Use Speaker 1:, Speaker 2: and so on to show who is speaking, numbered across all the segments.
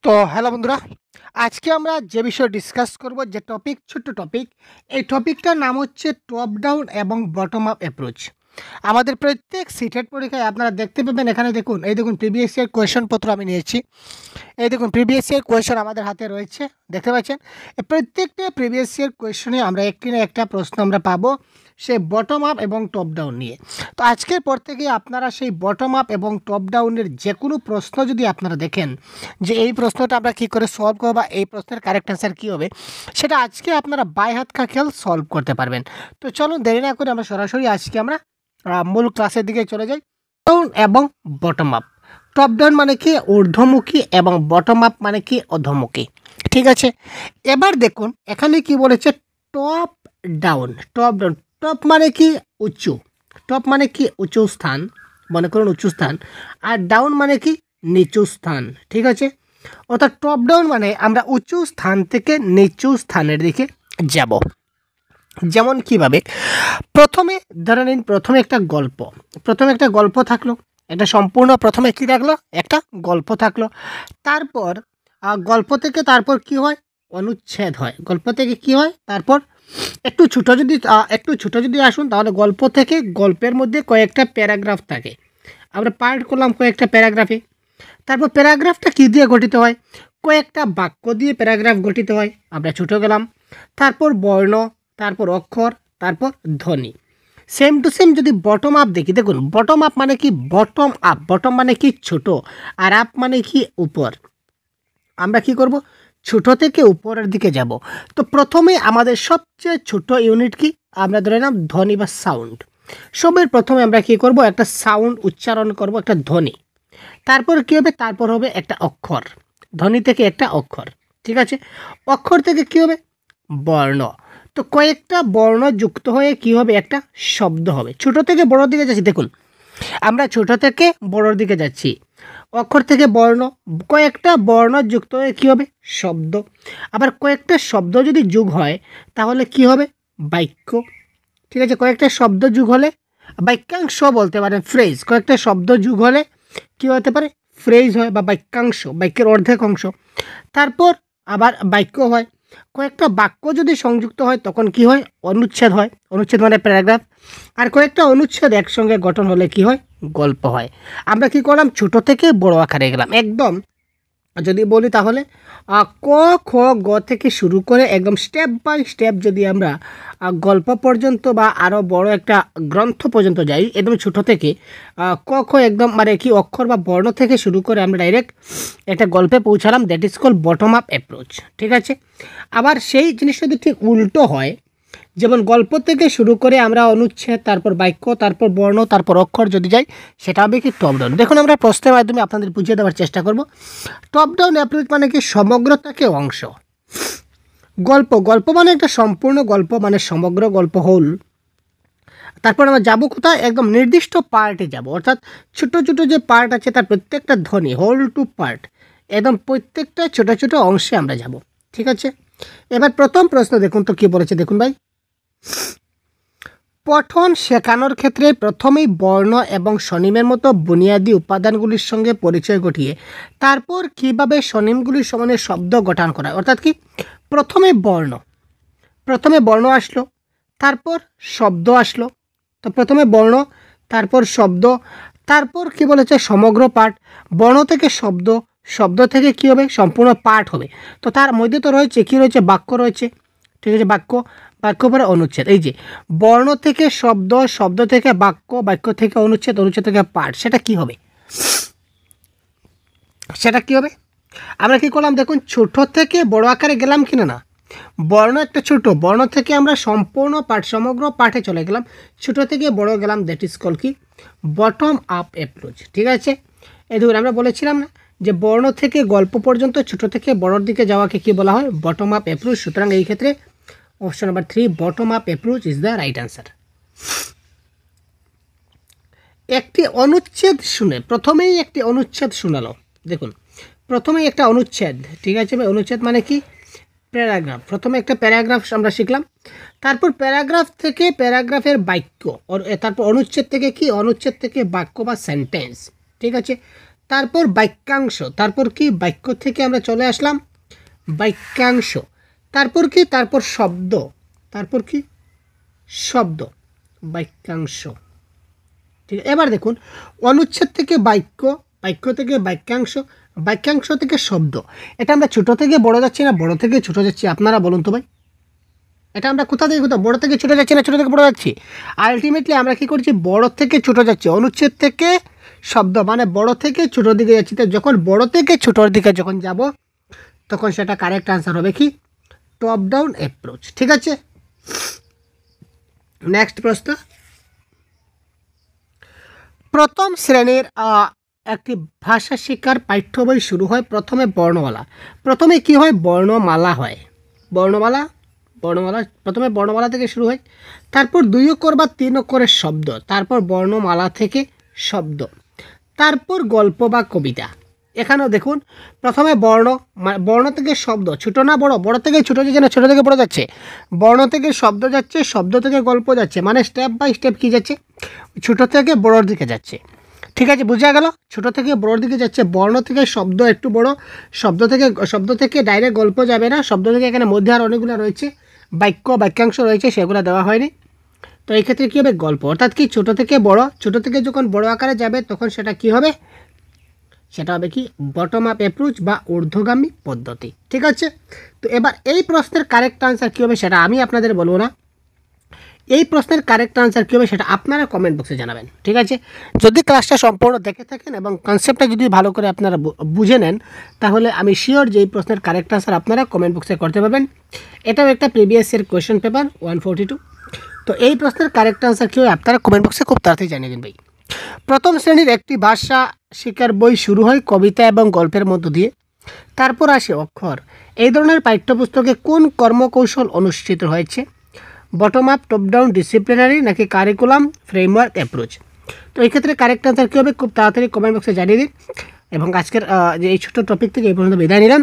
Speaker 1: তো হ্যালো বন্ধুরা, আজকে আমরা যে বিষয় ডিসকাস করব, যে টপিক, ছোট্ট টপিক, এই টপিকটার নাম হচ্ছে টপ ডাউন এবং বটম আপ অ্যাপ্রোচ। আমাদের প্রত্যেক সিটেট পরীক্ষায় আপনারা দেখতে পাবেন, এখানে দেখুন, এই দেখুন প্রিভিয়াস ইয়ার কোয়েশনপত্র আমি নিয়েছি। এই দেখুন প্রিভিয়াস ইয়ার কোয়েশন আমাদের হাতে রয়েছে, দেখতে পাচ্ছেন। এই প্রত্যেকটা প্রিভিয়াস ইয়ার কোয়েশনে আমরা একটি না একটা প্রশ্ন আমরা পাবো, সে বটম আপ এবং টপ ডাউন নিয়ে। তো আজকের পর থেকে আপনারা সেই বটম আপ এবং টপ ডাউনের যে কোনো প্রশ্ন যদি আপনারা দেখেন যে এই প্রশ্নটা আমরা কী করে সলভ করবো বা এই প্রশ্নের কারেক্ট অ্যান্সার কী হবে, সেটা আজকে আপনারা বাই হাত কা খেল সলভ করতে পারবেন। তো চলুন দেরি না করে আমরা সরাসরি আজকে আমরা মূল ক্লাসের দিকে চলে যাই। ডাউন এবং বটম আপ। টপ ডাউন মানে কি ঊর্ধ্বমুখী এবং বটম আপ মানে কি অধোমুখী, ঠিক আছে। এবার দেখুন এখানে কি বলেছে, top down. Top down, top মানে কি উঁচু, টপ মানে কি উঁচু স্থান, মনে করুন উঁচু স্থান, আর ডাউন মানে কি নিচু স্থান, ঠিক আছে। অর্থাৎ টপ ডাউন মানে আমরা উঁচু স্থান থেকে নিচু স্থানের দিকে যাব। যেমন কিভাবে, প্রথমে ধরে নিন, প্রথমে একটা গল্প থাকলো, এটা সম্পূর্ণ প্রথমে কী থাকলো, একটা গল্প থাকলো। তারপর গল্প থেকে তারপর কি হয়, অনুচ্ছেদ হয়। গল্প থেকে কি হয়, তারপর একটু ছোটো যদি আসুন, তাহলে গল্প থেকে গল্পের মধ্যে কয়েকটা প্যারাগ্রাফ থাকে, আমরা পার্ট করলাম কয়েকটা প্যারাগ্রাফে। তারপর প্যারাগ্রাফটা কী দিয়ে গঠিত হয়, কয়েকটা বাক্য দিয়ে প্যারাগ্রাফ গঠিত হয়, আমরা ছোটো গেলাম। তারপর বর্ণ, তারপর অক্ষর, তারপর ধ্বনি। সেম টু সেম যদি বটম আপ দেখি, দেখুন বটম আপ মানে কি, বটম আপ, বটম মানে কি ছোট, আর আপ মানে কি উপর। আমরা কি করব, ছোট থেকে উপরের দিকে যাব। তো প্রথমে আমাদের সবচেয়ে ছোট ইউনিট কি, আমরা ধরে নাম ধ্বনি বা সাউন্ড। সবের প্রথমে আমরা কি করব, একটা সাউন্ড উচ্চারণ করব, একটা ধ্বনি। তারপর কী হবে, তারপর হবে একটা অক্ষর, ধ্বনি থেকে একটা অক্ষর, ঠিক আছে। অক্ষর থেকে কী হবে, বর্ণ। তো কয়েকটা বর্ণ যুক্ত হয়ে কী হবে, একটা শব্দ হবে। ছোট থেকে বড় দিকে যাচ্ছি, দেখুন আমরা ছোট থেকে বড়োর দিকে যাচ্ছি, অক্ষর থেকে বর্ণ, কয়েকটা বর্ণ যুক্ত হয়ে কী হবে, শব্দ। আবার কয়েকটা শব্দ যদি যোগ হয় তাহলে কি হবে, বাক্য, ঠিক আছে। কয়েকটা শব্দ যোগ হলে বাক্যাংশ বলতে পারেন, ফ্রেজ। কয়েকটা শব্দ যোগ হলে কী হতে পারে, ফ্রেজ হয় বা বাক্যাংশ, বাক্যের অর্ধেক অংশ। তারপর আবার বাক্য হয়। কয়েকটা বাক্য যদি সংযুক্ত হয় তখন কি হয়, অনুচ্ছেদ হয়। অনুচ্ছেদ মানে প্যারাগ্রাফ। আর কয়েকটা অনুচ্ছেদ একসঙ্গে গঠন হলে কি হয়, গল্প হয়। আমরা কি করলাম, ছোট থেকে বড় আকারে গেলাম একদম। যদি বলি তাহলে ক খ গ থেকে শুরু করে একদম স্টেপ বাই স্টেপ যদি আমরা গল্প পর্যন্ত বা আরও বড় একটা গ্রন্থ পর্যন্ত যাই, একদম ছোট থেকে ক খ একদম মানে কি অক্ষর বা বর্ণ থেকে শুরু করে আমরা ডাইরেক্ট একটা গল্পে পৌঁছালাম, that is call bottom up approach, ঠিক আছে। আবার সেই জিনিসটা যদি ঠিক উল্টো হয়, যেমন গল্প থেকে শুরু করে আমরা অনুচ্ছেদ, তারপর বাক্য, তারপর বর্ণ, তারপর অক্ষর যদি যাই, সেটা হবে কি টপ ডাউন। দেখুন আমরা প্রশ্নের মাধ্যমে আপনাদের বুঝিয়ে দেওয়ার চেষ্টা করব। টপ ডাউন অ্যাপ্রোচ মানে কি, সমগ্রতাকে অংশ। গল্প মানে একটা সম্পূর্ণ গল্প, মানে সমগ্র গল্প হোল। তারপর আমরা যাবো কোথায়, একদম নির্দিষ্ট পার্টে যাব, অর্থাৎ ছোট ছোট যে পার্ট আছে তার প্রত্যেকটা ধ্বনি, হোল টু পার্ট, একদম প্রত্যেকটা ছোট ছোট অংশে আমরা যাব, ঠিক আছে। এবার প্রথম প্রশ্ন দেখুন তো কী বলেছে, দেখুন ভাই। পঠন শেখানোর ক্ষেত্রে প্রথমেই বর্ণ এবং স্বনিমের মতো বুনিয়াদী উপাদানগুলির সঙ্গে পরিচয় ঘটিয়ে তারপর কীভাবে স্বনিমগুলির সমানে শব্দ গঠন করা, অর্থাৎ কি, প্রথমে বর্ণ আসলো, তারপর শব্দ আসলো। তো প্রথমে বর্ণ, তারপর শব্দ, তারপর কি বলেছে, সমগ্র পাঠ। বর্ণ থেকে শব্দ, শব্দ থেকে কি হবে, সম্পূর্ণ পাঠ হবে। তো তার মধ্যে তো রয়েছে কি, রয়েছে বাক্য রয়েছে, ঠিক আছে। বাক্য পরে অনুচ্ছেদ। এই যে বর্ণ থেকে শব্দ, শব্দ থেকে বাক্য, বাক্য থেকে অনুচ্ছেদ, অনুচ্ছেদ থেকে পাঠ, সেটা কি হবে, আমরা কি করলাম, দেখুন ছোট থেকে বড় আকারে গেলাম কিনা, না বর্ণ একটা ছোট, বর্ণ থেকে আমরা সম্পূর্ণ পাঠ, সমগ্র পাঠে চলে গেলাম, ছোট থেকে বড় গেলাম, দ্যাট ইজ কল কি, বটম আপ অ্যাপ্রোচ, ঠিক আছে। এই ধরুন আমরা বলেছিলাম না যে বর্ণ থেকে গল্প পর্যন্ত ছোট থেকে বড়র দিকে যাওয়াকে কি বলা হয়, বটম আপ অ্যাপ্রোচ। সুতরাং এই ক্ষেত্রে option number 3, bottom up approach is the right answer. একটি অনুচ্ছেদ শুনে, প্রথমেই একটি অনুচ্ছেদ শোনালো, দেখুন প্রথমেই একটা অনুচ্ছেদ, ঠিক আছে ভাই। অনুচ্ছেদ মানে কি, প্যারাগ্রাফ। প্রথমে একটা প্যারাগ্রাফ আমরা শিখলাম, তারপর প্যারাগ্রাফ থেকে প্যারাগ্রাফের বাক্য, তারপর অনুচ্ছেদ থেকে কি, অনুচ্ছেদ থেকে বাক্য বা সেন্টেন্স, ঠিক আছে। তারপর বাক্যাংশ, তারপর কি বাক্য থেকে আমরা চলে আসলাম বাক্যাংশ, তারপর কি তারপর শব্দ, তারপর কি শব্দ, বাক্যাংশ। ঠিক আছে, এবার দেখুন অনুচ্ছেদ থেকে বাক্য, বাক্য থেকে বাক্যাংশ, বাক্যাংশ থেকে শব্দ। এটা আমরা ছোট থেকে বড় যাচ্ছি না বড় থেকে ছোট যাচ্ছি? আপনারা বলুন তো ভাই, এটা আমরা কোথা থেকে কোথাও বড় থেকে ছোট যাচ্ছি না ছোট থেকে বড় যাচ্ছি? আলটিমেটলি আমরা কি করছি, বড় থেকে ছোট যাচ্ছি। অনুচ্ছেদ থেকে শব্দ মানে বড় থেকে ছোটোর দিকে যাচ্ছি। তো যখন বড় থেকে ছোটোর দিকে যখন যাব তখন সেটা কারেক্ট আনসার হবে কি টপ ডাউন অ্যাপ্রোচ। ঠিক আছে, নেক্সট প্রশ্ন। প্রথম শ্রেণীর একটি ভাষা শিক্ষার পাঠ্য বই শুরু হয় প্রথমে বর্ণমালা। প্রথমে কি হয়, বর্ণমালা হয়, বর্ণমালা, বর্ণমালা প্রথমে বর্ণমালা থেকে শুরু হয়, তারপর 2 অক্ষর বা 3 অক্ষরের শব্দ, তারপর বর্ণমালা থেকে শব্দ, তারপর গল্প বা কবিতা। এখানেও দেখুন প্রথমে বর্ণ, বর্ণ থেকে শব্দ, ছোট না বড়, বড় থেকে ছোট যাচ্ছে না ছোট থেকে বড় যাচ্ছে, বর্ণ থেকে শব্দ যাচ্ছে, শব্দ থেকে গল্প যাচ্ছে, মানে স্টেপ বাই স্টেপ কী যাচ্ছে, ছোট থেকে বড়োর দিকে যাচ্ছে। ঠিক আছে, বোঝা গেল, ছোট থেকে বড়োর দিকে যাচ্ছে। বর্ণ থেকে শব্দ একটু বড়, শব্দ থেকে ডাইরেক্ট গল্প যাবে না, শব্দ থেকে এখানে মধ্যে আর অনেকগুলো রয়েছে, বাক্য বাক্যাংশ রয়েছে, সেগুলো দেওয়া হয়নি। তো এই ক্ষেত্রে কী হবে, গল্প, অর্থাৎ কি ছোট থেকে বড়, ছোট থেকে যখন বড় আকারে যাবে তখন সেটা কি হবে, সেটা হবে কি বটম আপ অ্যাপ্রোচ বা ঊর্ধ্বগামী পদ্ধতি। ঠিক আছে, তো এবার এই প্রশ্নের কারেক্ট আনসার কী হবে সেটা আমি আপনাদের বলবো না, এই প্রশ্নের কারেক্ট আনসার কী হবে সেটা আপনারা কমেন্ট বক্সে জানাবেন। ঠিক আছে, যদি ক্লাসটা সম্পূর্ণ দেখে থাকেন এবং কনসেপ্টটা যদি ভালো করে আপনারা বুঝে নেন তাহলে আমি শিওর যে এই প্রশ্নের কারেক্ট আনসার আপনারা কমেন্ট বক্সে করতে পারবেন। এটাও একটা প্রিভিয়াস ইয়ার কোয়েশ্চেন পেপার 142। তো এই প্রশ্নের কারেক্ট আনসার কী হবে আপনারা কমেন্ট বক্সে খুব তাড়াতাড়ি জানিয়ে দিন ভাই। প্রথম শ্রেণীর একটি ভাষা শিক্ষার বই শুরু হয় কবিতা এবং গল্পের মধ্য দিয়ে, তারপর আসে অক্ষর। এই ধরনের পাঠ্যপুস্তকে কোন কর্মকৌশল অনুষ্ঠিত হয়েছে, bottom up, top down, disciplinary নাকি কারিকুলাম ফ্রেমওয়ার্ক অ্যাপ্রোচ? তো এই ক্ষেত্রে কারেক্ট আনসার কী হবে খুব তাড়াতাড়ি কমেন্ট বক্সে জানিয়ে দিন। এবং আজকের যে এই ছোট্ট টপিক থেকে এই পর্যন্ত বিদায় নিলাম।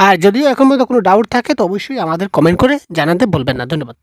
Speaker 1: আর যদিও এখন পর্যন্ত কোনো ডাউট থাকে তো অবশ্যই আমাদের কমেন্ট করে জানাতে বলবেন না। ধন্যবাদ।